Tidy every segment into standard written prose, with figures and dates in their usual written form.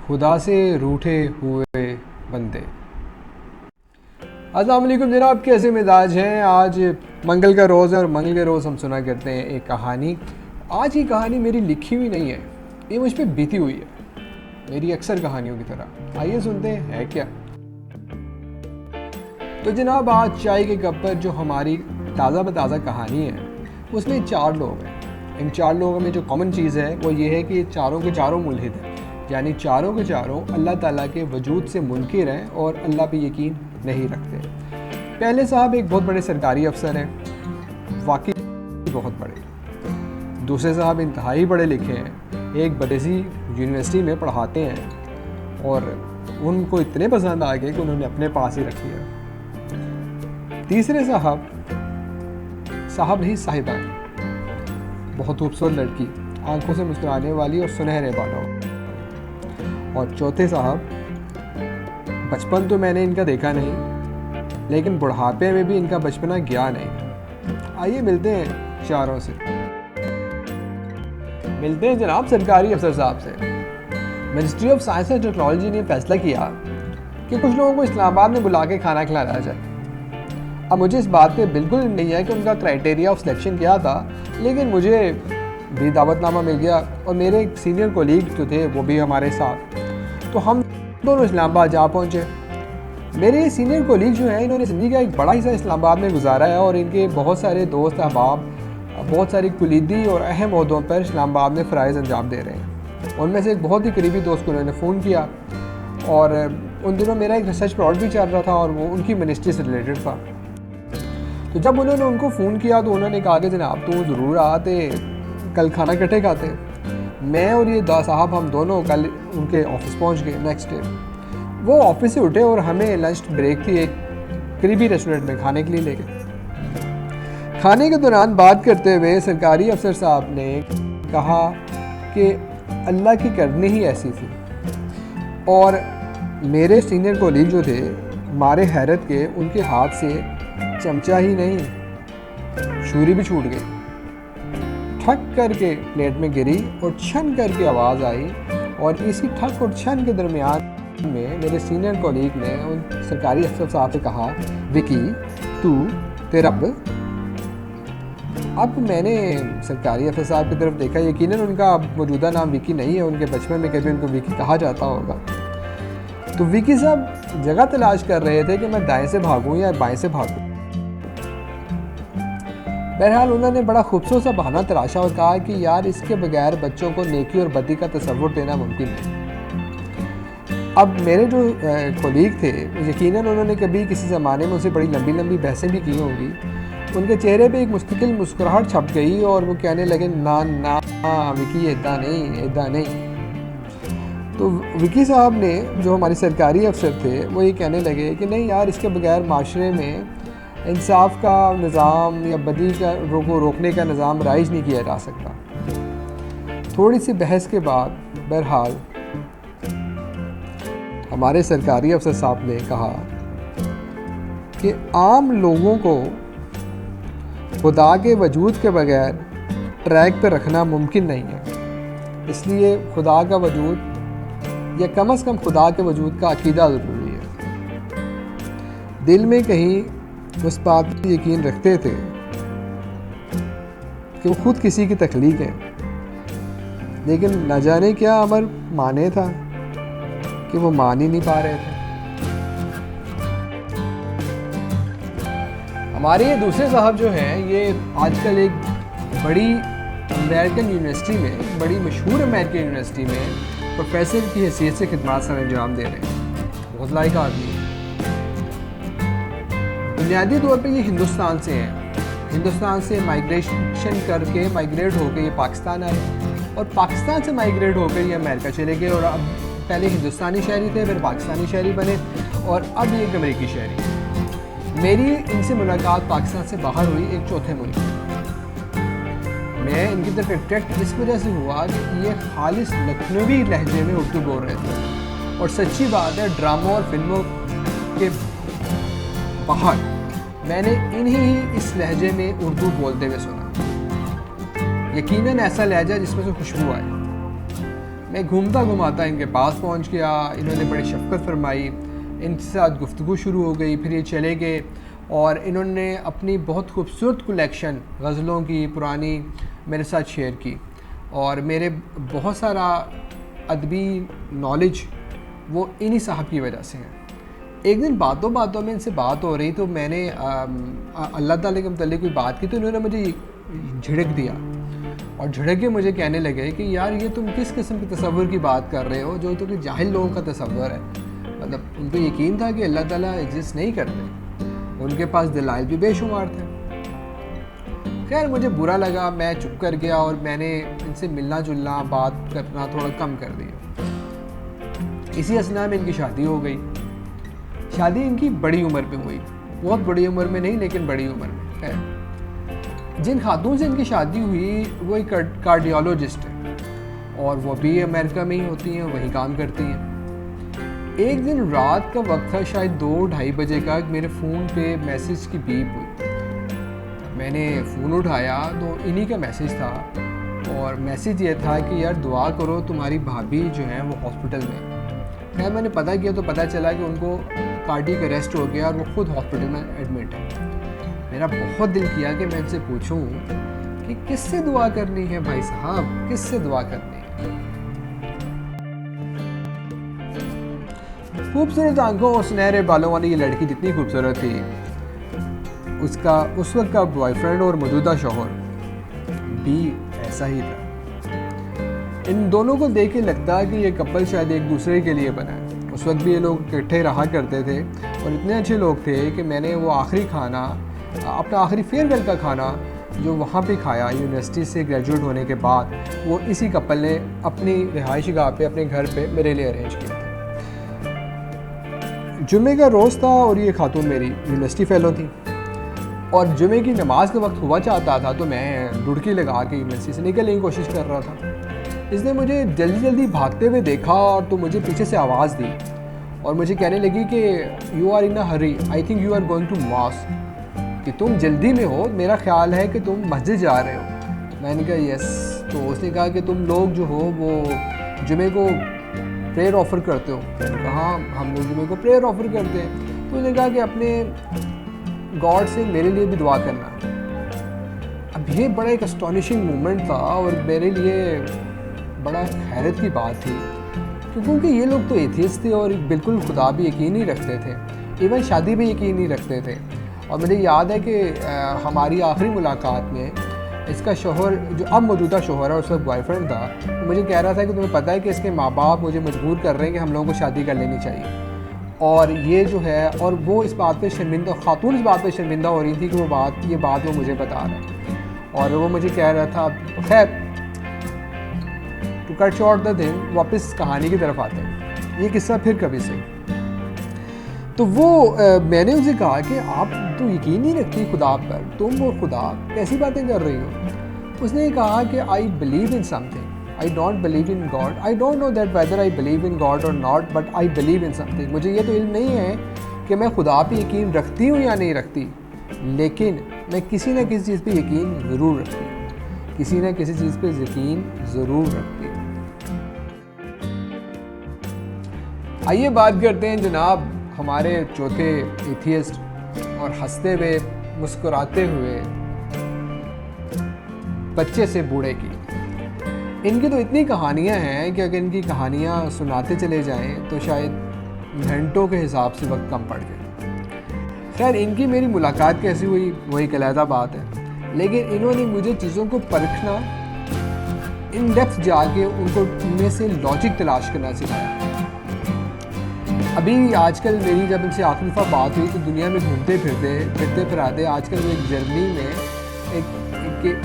खुदा से रूठे हुए बंदे। अस्सलाम वालेकुम जनाब, कैसे मिजाज हैं। आज मंगल का रोज़ है और मंगल के रोज़ हम सुना करते हैं एक कहानी। आज की कहानी मेरी लिखी हुई नहीं है, ये मुझ पर बीती हुई है, मेरी अक्सर कहानियों की तरह। आइए सुनते हैं है क्या। तो जनाब, आज चाय के कप पर जो हमारी ताज़ा बताज़ा कहानी है उसमें 4 लोग हैं। इन 4 लोगों में जो कॉमन चीज़ है वो ये है कि चारों के चारों मुल्हिद हैं, यानी चारों के चारों अल्लाह ताला के वजूद से मुनकिर हैं और अल्लाह पे यकीन नहीं रखते। पहले साहब एक बहुत बड़े सरकारी अफसर हैं, वाकई बहुत बड़े। दूसरे साहब इंतहाई पढ़े लिखे हैं, एक बड़ी सी यूनिवर्सिटी में पढ़ाते हैं और उनको इतने पसंद आ गए कि उन्होंने अपने पास ही रख लिया। तीसरे साहब नहीं साहिबा, बहुत खूबसूरत लड़की, आंखों से मुस्कुराने वाली और सुनहरे बालों। और चौथे साहब, बचपन तो मैंने इनका देखा नहीं, लेकिन बुढ़ापे में भी इनका बचपना गया नहीं। आइए मिलते हैं चारों से। मिलते हैं जनाब सरकारी अफसर साहब से। Ministry of science and technology ने फैसला किया कि कुछ लोगों को इस्लामाबाद में बुला के खाना खिलाया जाए। अब मुझे इस बात पे बिल्कुल नहीं है कि उनका क्राइटेरिया ऑफ सिलेक्शन क्या था, लेकिन मुझे भी दावतनामा मिल गया और मेरे एक सीनियर कोलीग जो थे वो भी हमारे साथ। तो हम दोनों इस्लामाबाद जा पहुँचे। मेरे सीनियर कोलीग जो हैं इन्होंने ज़िंदगी का एक बड़ा हिस्सा इस्लामाबाद में गुजारा है और इनके बहुत सारे दोस्त अहबाब बहुत सारी कुलीदी और अहम ओहदों पर इस्लामाबाद में फ़राइज़ अंजाम दे रहे हैं। उनमें से एक बहुत ही करीबी दोस्त को उन्होंने फ़ोन किया और उन दिनों मेरा एक रिसर्च प्रोजेक्ट भी चल रहा था और वो उनकी मिनिस्ट्री से रिलेटेड था। तो जब उन्होंने उनको फ़ोन किया तो उन्होंने कहा कि जनाब तू ज़रूर आते, कल खाना इकट्ठे खाते। मैं और ये दा साहब हम दोनों कल उनके ऑफिस पहुंच गए। नेक्स्ट डे वो ऑफिस से उठे और हमें लंच ब्रेक थी, एक करीबी रेस्टोरेंट में खाने के लिए ले गए। खाने के दौरान बात करते हुए सरकारी अफसर साहब ने कहा कि अल्लाह की करनी ही ऐसी थी। और मेरे सीनियर कोलीग जो थे मारे हैरत के उनके हाथ से चमचा ही नहीं छुरी भी छूट गई। ठक करके प्लेट में गिरी और छन करके आवाज़ आई और इसी ठक और छन के दरमियान में मेरे सीनियर कोलीग ने उन सरकारी अफसर साहब से कहा, विकी तू तेरा अब मैंने सरकारी अफसर साहब की तरफ देखा। यकीनन उनका मौजूदा नाम विकी नहीं है, उनके बचपन में कभी उनको विकी कहा जाता होगा। तो विकी साहब जगह तलाश कर रहे थे कि मैं दाएं से भागूं या बाएं से भागूं। बहरहाल उन्होंने बड़ा खूबसूरत सा बहाना तराशा और कहा कि यार इसके बगैर बच्चों को नेकी और बदी का तसव्वुर देना मुमकिन नहीं। अब मेरे जो कोलीग थे यकीनन उन्होंने कभी किसी ज़माने में उनसे बड़ी लंबी लंबी बहसें भी की होंगी। उनके चेहरे पे एक मुस्तकिल मुस्कुराहट छप गई और वो कहने लगे, ना ना विकी इदा नहीं। तो विकी साहब ने, जो हमारे सरकारी अफसर थे, वो ये कहने लगे कि नहीं यार, इसके बगैर माशरे में इंसाफ का निज़ाम या बदी का रोकने का निज़ाम राइज नहीं किया जा सकता। थोड़ी सी बहस के बाद बहरहाल हमारे सरकारी अफसर साहब ने कहा कि आम लोगों को खुदा के वजूद के बगैर ट्रैक पर रखना मुमकिन नहीं है, इसलिए खुदा का वजूद या कम से कम खुदा के वजूद का अकीदा ज़रूरी है। दिल में कहीं उस बात पर यकीन रखते थे कि वो खुद किसी की तख्लीक है, लेकिन न जाने क्या अमर माने था कि वो मान ही नहीं पा रहे थे। हमारे ये दूसरे साहब जो हैं ये आजकल एक बड़ी अमेरिकन यूनिवर्सिटी में, बड़ी मशहूर अमेरिकन यूनिवर्सिटी में प्रोफेसर की हैसियत से खिदमत सर अंजाम दे रहे हैं। बहुत लायक आदमी है। बुनियादी तौर पे ये हिंदुस्तान से हैं। हिंदुस्तान से माइग्रेशन करके माइग्रेट होकर ये पाकिस्तान आए और पाकिस्तान से माइग्रेट होकर ये अमेरिका चले गए और अब पहले हिंदुस्तानी शहरी थे, फिर पाकिस्तानी शहरी बने और अब ये एक अमेरिकी शहरी। मेरी इनसे मुलाकात पाकिस्तान से बाहर हुई एक चौथे मुल्क में। मैं इनकी तरफ अट्रैक्ट इस वजह से हुआ कि ये खालिस लखनवी लहजे में उर्दू बोल रहे थे और सच्ची बात है ड्रामों और फिल्मों के बाहर मैंने इन्हीं ही इस लहजे में उर्दू बोलते हुए सुना। यकीनन ऐसा लहजा जिसमें से खुशबू आए। मैं घूमता घुमाता इनके पास पहुंच गया। इन्होंने बड़ी शफ़क़त फरमाई, इनके साथ गुफ्तगू शुरू हो गई। फिर ये चले गए और इन्होंने अपनी बहुत खूबसूरत कलेक्शन गज़लों की पुरानी मेरे साथ शेयर की, और मेरे बहुत सारा अदबी नॉलेज वो इन्हीं साहब की वजह से हैं। एक दिन बातों बातों में इनसे बात हो रही, तो मैंने अल्लाह ताला के मतलब कोई बात की, तो इन्होंने मुझे झिड़क दिया और झिड़क के मुझे कहने लगे कि यार ये तुम किस किस्म के तसव्वुर की बात कर रहे हो जो तो कि जाहिल लोगों का तसव्वुर है। मतलब उनको यकीन था कि अल्लाह ताला एग्जिस्ट नहीं करते, उनके पास दलाइल भी बेशुमार थे। खैर मुझे बुरा लगा, मैं चुप कर गया और मैंने इनसे मिलना जुलना बात करना थोड़ा कम कर दिया। इसी असना में इनकी शादी हो गई। शादी इनकी बड़ी उम्र में हुई, बहुत बड़ी उम्र में नहीं लेकिन बड़ी उम्र में है। जिन खातून से इनकी शादी हुई वो एक कार्डियोलॉजिस्ट है और वो भी अमेरिका में ही होती हैं, वहीं काम करती हैं। एक दिन रात का वक्त था, शायद 2-2:30 बजे का, मेरे फ़ोन पे मैसेज की बीप हुई। मैंने फ़ोन उठाया तो इन्हीं का मैसेज था, और मैसेज ये था कि यार दुआ करो, तुम्हारी भाभी जो है वो हॉस्पिटल में। खैर मैंने पता किया तो पता चला कि उनको कार्डियक अरेस्ट हो गया और वो खुद हॉस्पिटल में एडमिट है। मेरा बहुत दिल किया कि मैं इनसे पूछूं कि किससे दुआ करनी है भाई साहब, किससे दुआ करनी है। खूबसूरत आंखों और सुनहरे बालों वाली ये लड़की जितनी खूबसूरत थी, उसका उस वक्त का बॉयफ्रेंड और मौजूदा शौहर भी ऐसा ही था। इन दोनों को देख के लगता है कि ये कपल शायद एक दूसरे के लिए बना है। उस वक्त भी ये लोग इकट्ठे रहा करते थे और इतने अच्छे लोग थे कि मैंने वो आखिरी खाना, अपना आखिरी फेयरवेल का खाना जो वहाँ पे खाया यूनिवर्सिटी से ग्रेजुएट होने के बाद, वो इसी कपल ने अपनी रिहायशी गाह पे अपने घर पे मेरे लिए अरेंज किया था। जुमे का रोज़ था और ये खातून मेरी यूनिवर्सिटी फ़ेलो थी, और जुमे की नमाज का वक्त हुआ चाहता था तो मैं डुडकी लगा के यूनिवर्सिटी से निकलने की कोशिश कर रहा था। इसने मुझे जल्दी जल्दी भागते हुए देखा और तो मुझे पीछे से आवाज़ दी और मुझे कहने लगी कि you are in a hurry, I think you are going to mosque, कि तुम जल्दी में हो, मेरा ख्याल है कि तुम मस्जिद जा रहे हो। मैंने कहा यस। तो उसने कहा कि तुम लोग जो हो वो जुमे को प्रेयर ऑफ़र करते हो। मैंने कहा हाँ, हम लोग जुमे को प्रेयर ऑफ़र करते हैं। तो उसने कहा कि अपने गॉड से मेरे लिए भी दुआ करना। अब ये बड़ा एक अस्टॉनिशिंग मोमेंट था और मेरे लिए बड़ा हैरत की बात थी, क्योंकि ये लोग तो एथियस्ट थे और बिल्कुल खुदा भी यकीन नहीं रखते थे, इवन शादी भी यकीन नहीं रखते थे। और मुझे याद है कि हमारी आखिरी मुलाकात में इसका शौहर, जो अब मौजूदा शौहर है, उसका बॉयफ्रेंड था, तो मुझे कह रहा था कि तुम्हें पता है कि इसके माँ बाप मुझे मजबूर कर रहे हैं कि हम लोगों को शादी कर लेनी चाहिए। और ये जो है, और वो इस बात पे शर्मिंदा, खातून इस बात पे शर्मिंदा हो रही थी कि ये बात वो मुझे बता रहा है और वो मुझे कह रहा था। खैर to cut short the thing, वापस कहानी की तरफ आते हैं। ये किस्सा फिर कभी से, तो वो मैंने उनसे कहा कि आप तो यकीन नहीं रखती खुदा पर, तुम और खुदा कैसी बातें कर रही हो। उसने कहा कि I believe in something, I don't believe in God, I don't know that whether I believe in God और not, but I believe in something. मुझे ये तो इल्म नहीं है कि मैं खुदा पे यकीन रखती हूँ या नहीं रखती, लेकिन मैं किसी न किसी चीज़ पे यकीन ज़रूर रखती हूँ, किसी न किसी चीज़ पे यकीन ज़रूर रखती हूँ। आइए बात करते हैं जनाब हमारे चौथे एथियस्ट और हंसते हुए मुस्कुराते हुए बच्चे से बूढ़े की। इनकी तो इतनी कहानियां हैं कि अगर इनकी कहानियां सुनाते चले जाएं तो शायद घंटों के हिसाब से वक्त कम पड़ जाए। खैर इनकी मेरी मुलाकात कैसी हुई वही एक अलग बात है, लेकिन इन्होंने मुझे चीज़ों को परखना, इन डेप्थ जाके उनको उनमें से लॉजिक तलाश करना सिखाया। अभी आजकल मेरी जब इनसे आखिरी दफ़ा बात हुई तो दुनिया में घूमते फिराते आजकल वो एक जर्मनी में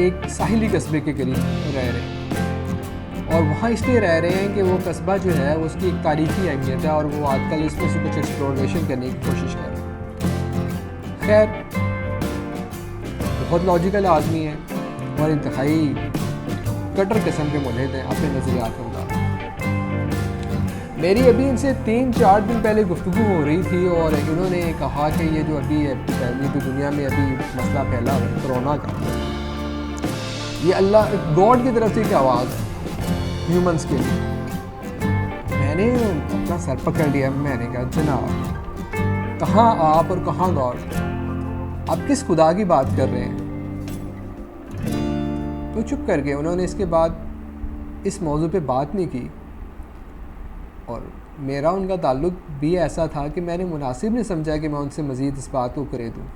एक साहिली कस्बे के करीब रह रहे हैं, और वहाँ इसलिए रह रहे हैं कि वो कस्बा जो है उसकी एक तारीखी अहमियत है और वो आजकल इसमें से कुछ एक्सप्लोरेशन करने की कोशिश कर रहे हैं। खैर बहुत लॉजिकल आदमी है और इंतहाई कटर किस्म के मुल्हिद हैं अपने नज़रियात के मुताबिक। मेरी अभी इनसे 3-4 दिन पहले गुफ्तगू हो रही थी और इन्होंने कहा कि ये जो अभी दुनिया में अभी मसला फैला है कोरोना का, ये अल्लाह गॉड की तरफ से एक आवाज़ है ह्यूमंस के लिए। मैंने अपना सर पकड़ लिया। मैंने कहा जनाब, कहाँ आप और कहाँ गॉड? आप किस खुदा की बात कर रहे हैं? तो चुप कर गए। उन्होंने इसके बाद इस मौजू पे बात नहीं की, और मेरा उनका ताल्लुक भी ऐसा था कि मैंने मुनासिब नहीं समझा कि मैं उनसे मज़ीद इस बात को करे दूँ।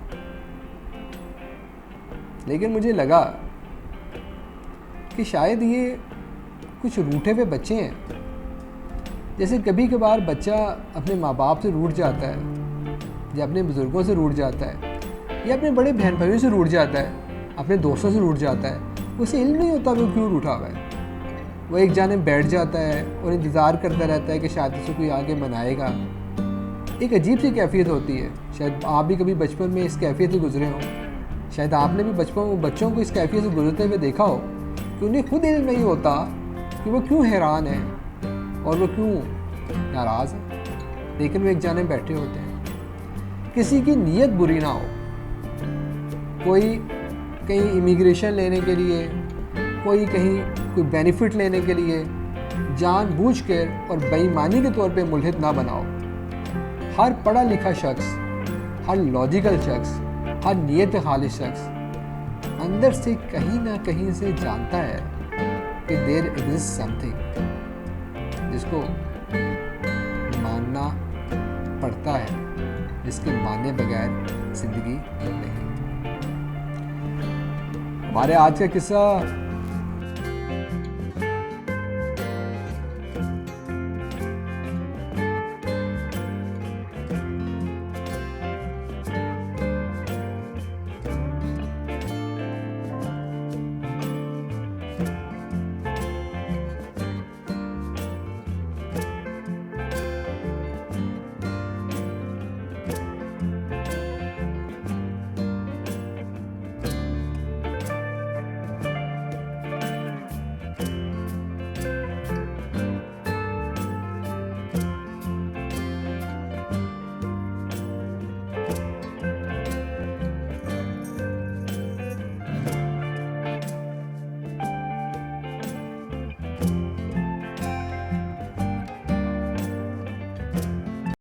लेकिन मुझे लगा कि शायद ये कुछ रूठे हुए बच्चे हैं। जैसे कभी कभार बच्चा अपने माँ बाप से रूठ जाता है, या अपने बुज़ुर्गों से रूठ जाता है, या अपने बड़े बहन भाइयों से रूठ जाता है, अपने दोस्तों से रूठ जाता है। उसे इल्म नहीं होता वो क्यों रूठा हुआ है। वो एक जानिब बैठ जाता है और इंतज़ार करता रहता है कि शायद उसे कोई आगे मनाएगा। एक अजीब सी कैफियत होती है। शायद आप भी कभी बचपन में इस कैफियत से गुजरे हों। शायद आपने भी बचपन में बच्चों को इस कैफियत से गुजरते हुए देखा हो कि उन्हें खुद इल्म नहीं होता कि वो क्यों हैरान है और वो क्यों नाराज़ है, लेकिन वो एक जानिब बैठे होते हैं। किसी की नीयत बुरी ना हो, कोई कहीं इमिग्रेशन लेने के लिए, कोई कहीं कोई बेनिफिट लेने के लिए जानबूझकर और बेईमानी के तौर पे मुल्हिद ना बनाओ। हर पढ़ा लिखा शख्स, हर लॉजिकल शख्स, हर नीयत खालिस शख्स अंदर से कहीं ना कहीं से जानता है कि देयर एग्जिस्ट समथिंग जिसको मानना पड़ता है, जिसके माने बगैर ज़िंदगी नहीं। हमारे आज का किस्सा